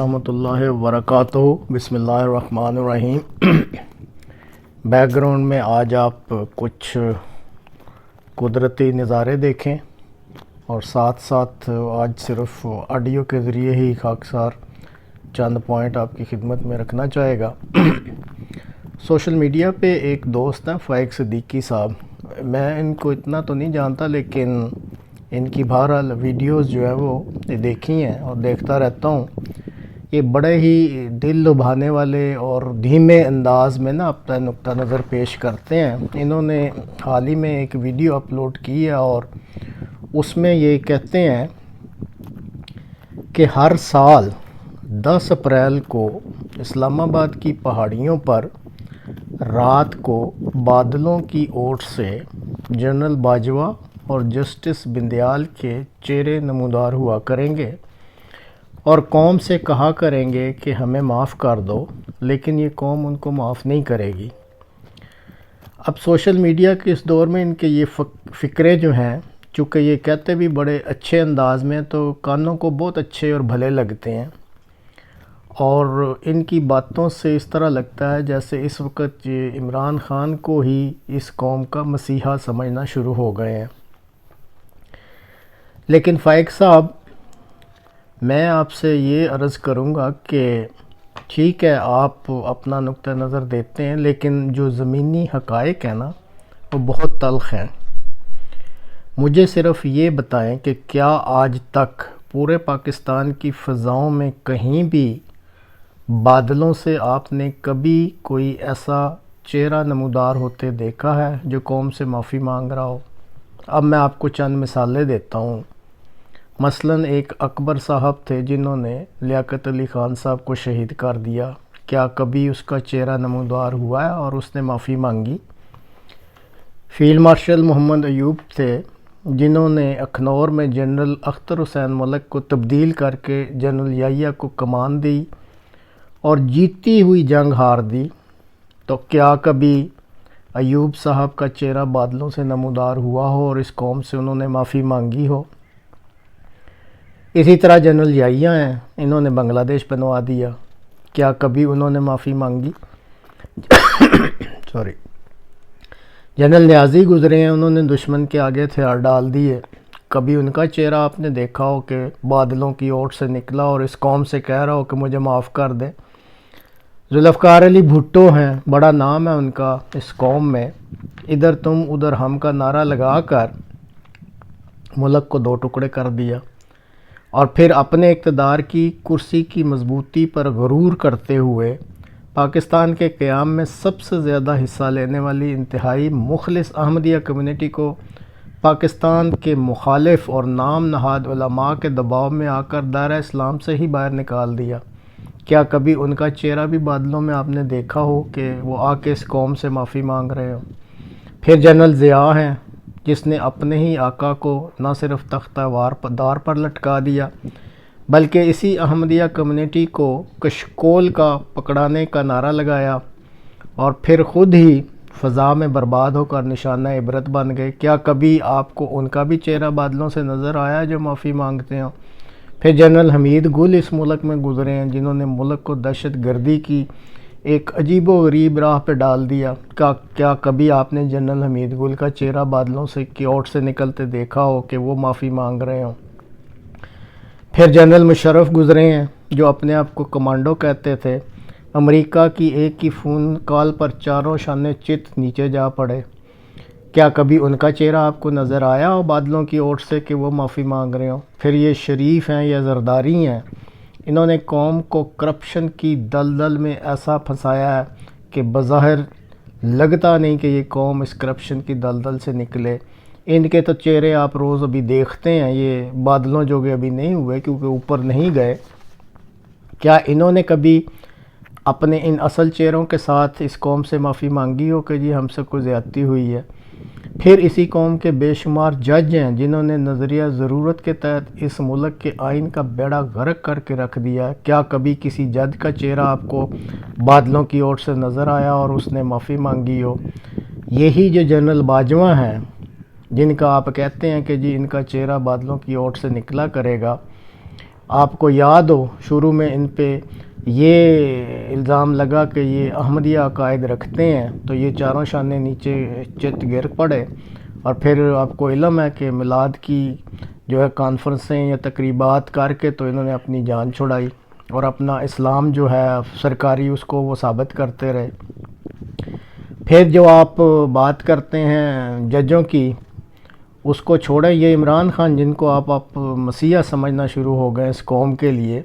ورحمۃ اللہ وبرکاتہ۔ بسم اللہ الرحمن الرحیم۔ بیک گراؤنڈ میں آج آپ کچھ قدرتی نظارے دیکھیں اور ساتھ ساتھ آج صرف آڈیو کے ذریعے ہی خاکسار چند پوائنٹ آپ کی خدمت میں رکھنا چاہے گا۔ سوشل میڈیا پہ ایک دوست ہیں فائق صدیقی صاحب، میں ان کو اتنا تو نہیں جانتا لیکن ان کی بہرحال ویڈیوز جو ہے وہ دیکھی ہیں اور دیکھتا رہتا ہوں۔ یہ بڑے ہی دل لبھانے والے اور دھیمے انداز میں نا اپنا نقطہ نظر پیش کرتے ہیں۔ انہوں نے حال ہی میں ایک ویڈیو اپلوڈ کی ہے اور اس میں یہ کہتے ہیں کہ ہر سال 10 اپریل کو اسلام آباد کی پہاڑیوں پر رات کو بادلوں کی اوٹ سے جنرل باجوہ اور جسٹس بندیال کے چہرے نمودار ہوا کریں گے اور قوم سے کہا کریں گے کہ ہمیں معاف کر دو، لیکن یہ قوم ان کو معاف نہیں کرے گی۔ اب سوشل میڈیا کے اس دور میں ان کے یہ فکرے جو ہیں، چونکہ یہ کہتے بھی بڑے اچھے انداز میں تو کانوں کو بہت اچھے اور بھلے لگتے ہیں، اور ان کی باتوں سے اس طرح لگتا ہے جیسے اس وقت یہ عمران خان کو ہی اس قوم کا مسیحا سمجھنا شروع ہو گئے ہیں۔ لیکن فائق صاحب، میں آپ سے یہ عرض کروں گا کہ ٹھیک ہے آپ اپنا نقطہ نظر دیتے ہیں، لیکن جو زمینی حقائق ہیں نا وہ بہت تلخ ہیں۔ مجھے صرف یہ بتائیں کہ کیا آج تک پورے پاکستان کی فضاؤں میں کہیں بھی بادلوں سے آپ نے کبھی کوئی ایسا چہرہ نمودار ہوتے دیکھا ہے جو قوم سے معافی مانگ رہا ہو؟ اب میں آپ کو چند مثالیں دیتا ہوں۔ مثلاً ایک اکبر صاحب تھے جنہوں نے لیاقت علی خان صاحب کو شہید کر دیا، کیا کبھی اس کا چہرہ نمودار ہوا ہے اور اس نے معافی مانگی؟ فیلڈ مارشل محمد ایوب تھے جنہوں نے اکھنور میں جنرل اختر حسین ملک کو تبدیل کر کے جنرل یحییٰ کو کمان دی اور جیتی ہوئی جنگ ہار دی، تو کیا کبھی ایوب صاحب کا چہرہ بادلوں سے نمودار ہوا ہو اور اس قوم سے انہوں نے معافی مانگی ہو؟ اسی طرح جنرل یحییٰ ہیں، انہوں نے بنگلہ دیش بنوا دیا، کیا کبھی انہوں نے معافی مانگی؟ جنرل نیازی گزرے ہیں، انہوں نے دشمن کے آگے ہتھیار ڈال دیے، کبھی ان کا چہرہ آپ نے دیکھا ہو کہ بادلوں کی اوٹ سے نکلا اور اس قوم سے کہہ رہا ہو کہ مجھے معاف کر دیں؟ ذوالفقار علی بھٹو ہیں، بڑا نام ہے ان کا اس قوم میں، ادھر تم ادھر ہم کا نعرہ لگا کر ملک کو 2 ٹکڑے کر دیا، اور پھر اپنے اقتدار کی کرسی کی مضبوطی پر غرور کرتے ہوئے پاکستان کے قیام میں سب سے زیادہ حصہ لینے والی انتہائی مخلص احمدیہ کمیونٹی کو پاکستان کے مخالف اور نام نہاد علماء کے دباؤ میں آ کر دائرہ اسلام سے ہی باہر نکال دیا۔ کیا کبھی ان کا چہرہ بھی بادلوں میں آپ نے دیکھا ہو کہ وہ آ کے اس قوم سے معافی مانگ رہے ہو؟ پھر جنرل ضیاء ہیں جس نے اپنے ہی آقا کو نہ صرف تختہ دار پر لٹکا دیا بلکہ اسی احمدیہ کمیونٹی کو کشکول کا پکڑانے کا نعرہ لگایا اور پھر خود ہی فضا میں برباد ہو کر نشانہ عبرت بن گئے۔ کیا کبھی آپ کو ان کا بھی چہرہ بادلوں سے نظر آیا جو معافی مانگتے ہوں؟ پھر جنرل حمید گل اس ملک میں گزرے ہیں جنہوں نے ملک کو دہشت گردی کی ایک عجیب و غریب راہ پہ ڈال دیا، کیا کبھی آپ نے جنرل حمید گل کا چہرہ بادلوں سے کی اوٹ سے نکلتے دیکھا ہو کہ وہ معافی مانگ رہے ہوں؟ پھر جنرل مشرف گزرے ہیں جو اپنے آپ کو کمانڈو کہتے تھے، امریکہ کی ایک ہی فون کال پر چاروں شانے چت نیچے جا پڑے، کیا کبھی ان کا چہرہ آپ کو نظر آیا ہو بادلوں کی اوٹ سے کہ وہ معافی مانگ رہے ہوں؟ پھر یہ شریف ہیں یا زرداری ہیں، انہوں نے قوم کو کرپشن کی دلدل میں ایسا پھنسایا ہے کہ بظاہر لگتا نہیں کہ یہ قوم اس کرپشن کی دلدل سے نکلے۔ ان کے تو چہرے آپ روز ابھی دیکھتے ہیں، یہ بادلوں جو کہ ابھی نہیں ہوئے کیونکہ اوپر نہیں گئے، کیا انہوں نے کبھی اپنے ان اصل چہروں کے ساتھ اس قوم سے معافی مانگی ہو کہ جی ہم سے کوئی زیادتی ہوئی ہے؟ پھر اسی قوم کے بے شمار جج ہیں جنہوں نے نظریہ ضرورت کے تحت اس ملک کے آئین کا بیڑا غرق کر کے رکھ دیا، کیا کبھی کسی جج کا چہرہ آپ کو بادلوں کی اوٹ سے نظر آیا اور اس نے معافی مانگی ہو؟ یہی جو جنرل باجوہ ہیں جن کا آپ کہتے ہیں کہ جی ان کا چہرہ بادلوں کی اوٹ سے نکلا کرے گا، آپ کو یاد ہو شروع میں ان پہ یہ الزام لگا کہ یہ احمدیہ عقائد رکھتے ہیں، تو یہ چاروں شانے نیچے چت گر پڑے، اور پھر آپ کو علم ہے کہ میلاد کی جو ہے کانفرنسیں یا تقریبات کر کے تو انہوں نے اپنی جان چھڑائی، اور اپنا اسلام جو ہے سرکاری اس کو وہ ثابت کرتے رہے۔ پھر جو آپ بات کرتے ہیں ججوں کی، اس کو چھوڑیں، یہ عمران خان جن کو آپ مسیحا سمجھنا شروع ہو گئے اس قوم کے لیے،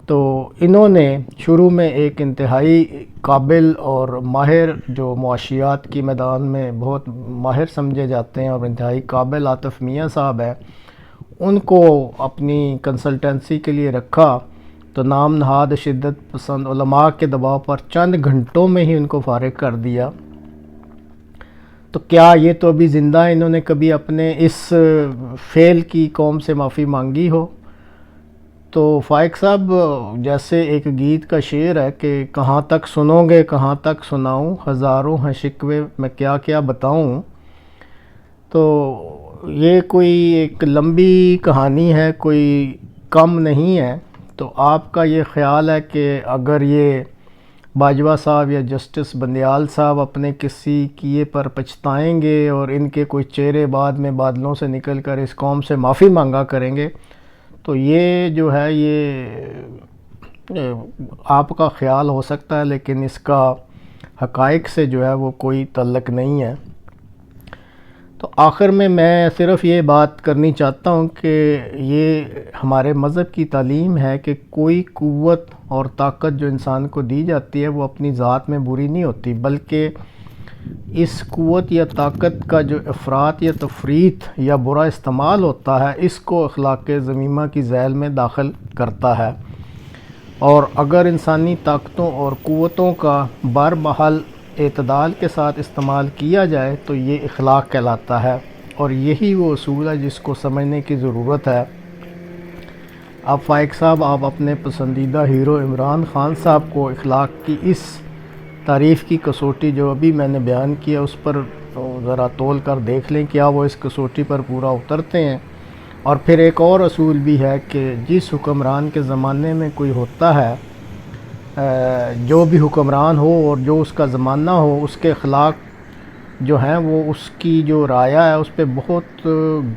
تو انہوں نے شروع میں ایک انتہائی قابل اور ماہر جو معاشیات کی میدان میں بہت ماہر سمجھے جاتے ہیں اور انتہائی قابل عاطف میاں صاحب ہیں، ان کو اپنی کنسلٹنسی کے لیے رکھا، تو نام نہاد شدت پسند علماء کے دباؤ پر چند گھنٹوں میں ہی ان کو فارغ کر دیا۔ تو کیا یہ تو ابھی زندہ ہیں، انہوں نے کبھی اپنے اس فعل کی قوم سے معافی مانگی ہو؟ تو فائق صاحب، جیسے ایک گیت کا شعر ہے کہ کہاں تک سنو گے کہاں تک سناؤں، ہزاروں ہیں شکوے میں کیا کیا بتاؤں، تو یہ کوئی ایک لمبی کہانی ہے، کوئی کم نہیں ہے۔ تو آپ کا یہ خیال ہے کہ اگر یہ باجوہ صاحب یا جسٹس بندیال صاحب اپنے کسی کیے پر پچھتائیں گے اور ان کے کوئی چہرے بعد میں بادلوں سے نکل کر اس قوم سے معافی مانگا کریں گے، تو یہ جو ہے یہ آپ کا خیال ہو سکتا ہے، لیکن اس کا حقائق سے جو ہے وہ کوئی تعلق نہیں ہے۔ تو آخر میں صرف یہ بات کرنی چاہتا ہوں کہ یہ ہمارے مذہب کی تعلیم ہے کہ کوئی قوت اور طاقت جو انسان کو دی جاتی ہے وہ اپنی ذات میں بری نہیں ہوتی، بلکہ اس قوت یا طاقت کا جو افراط یا تفریط یا برا استعمال ہوتا ہے، اس کو اخلاق ذمیمہ کی ذیل میں داخل کرتا ہے، اور اگر انسانی طاقتوں اور قوتوں کا بہرحال اعتدال کے ساتھ استعمال کیا جائے تو یہ اخلاق کہلاتا ہے، اور یہی وہ اصول ہے جس کو سمجھنے کی ضرورت ہے۔ اب فائق صاحب، آپ اپنے پسندیدہ ہیرو عمران خان صاحب کو اخلاق کی اس تعریف کی کسوٹی جو ابھی میں نے بیان کیا اس پر ذرا تول کر دیکھ لیں، کیا وہ اس کسوٹی پر پورا اترتے ہیں۔ اور پھر ایک اور اصول بھی ہے کہ جس حکمران کے زمانے میں کوئی ہوتا ہے، جو بھی حکمران ہو اور جو اس کا زمانہ ہو، اس کے اخلاق جو ہیں وہ اس کی جو رعایا ہے اس پہ بہت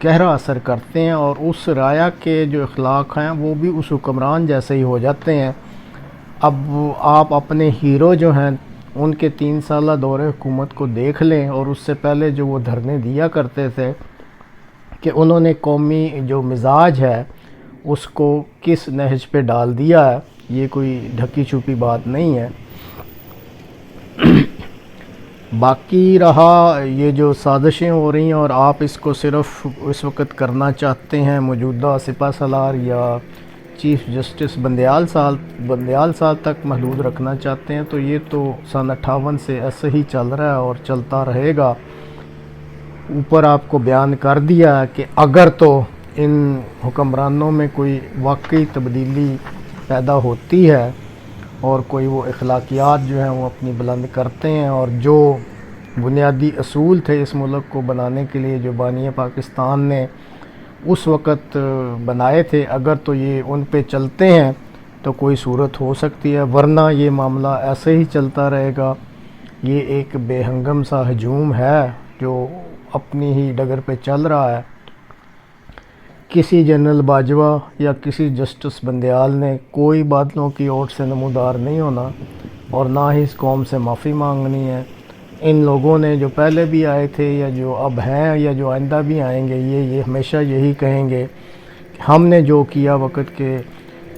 گہرا اثر کرتے ہیں، اور اس رعایا کے جو اخلاق ہیں وہ بھی اس حکمران جیسے ہی ہو جاتے ہیں۔ اب آپ اپنے ہیرو جو ہیں ان کے 3 سالہ دور حکومت کو دیکھ لیں، اور اس سے پہلے جو وہ دھرنے دیا کرتے تھے، کہ انہوں نے قومی جو مزاج ہے اس کو کس نہج پہ ڈال دیا ہے، یہ کوئی ڈھکی چھپی بات نہیں ہے۔ باقی رہا یہ جو سازشیں ہو رہی ہیں اور آپ اس کو صرف اس وقت کرنا چاہتے ہیں موجودہ سپہ سالار یا چیف جسٹس بندیال صاحب تک محدود رکھنا چاہتے ہیں، تو یہ تو سن 58 سے ایسے ہی چل رہا ہے اور چلتا رہے گا۔ اوپر آپ کو بیان کر دیا ہے کہ اگر تو ان حکمرانوں میں کوئی واقعی تبدیلی پیدا ہوتی ہے اور کوئی وہ اخلاقیات جو ہیں وہ اپنی بلند کرتے ہیں، اور جو بنیادی اصول تھے اس ملک کو بنانے کے لیے جو بانی پاکستان نے اس وقت بنائے تھے، اگر تو یہ ان پہ چلتے ہیں تو کوئی صورت ہو سکتی ہے، ورنہ یہ معاملہ ایسے ہی چلتا رہے گا۔ یہ ایک بے ہنگم سا ہجوم ہے جو اپنی ہی ڈگر پہ چل رہا ہے۔ کسی جنرل باجوہ یا کسی جسٹس بندیال نے کوئی بادلوں کی اوٹ سے نمودار نہیں ہونا، اور نہ ہی اس قوم سے معافی مانگنی ہے۔ ان لوگوں نے جو پہلے بھی آئے تھے یا جو اب ہیں یا جو آئندہ بھی آئیں گے، یہ ہمیشہ یہی کہیں گے کہ ہم نے جو کیا وقت کے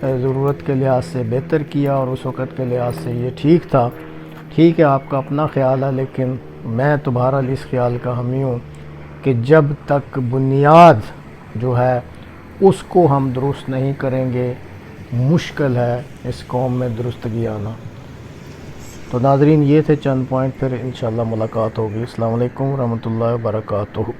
ضرورت کے لحاظ سے بہتر کیا، اور اس وقت کے لحاظ سے یہ ٹھیک تھا۔ ٹھیک ہے، آپ کا اپنا خیال ہے، لیکن میں تو بہرحال اس خیال کا حامی ہوں کہ جب تک بنیاد جو ہے اس کو ہم درست نہیں کریں گے، مشکل ہے اس قوم میں درستگی آنا۔ تو ناظرین، یہ تھے چند پوائنٹ، پھر انشاءاللہ ملاقات ہوگی۔ السلام علیکم ورحمۃ اللہ وبرکاتہ۔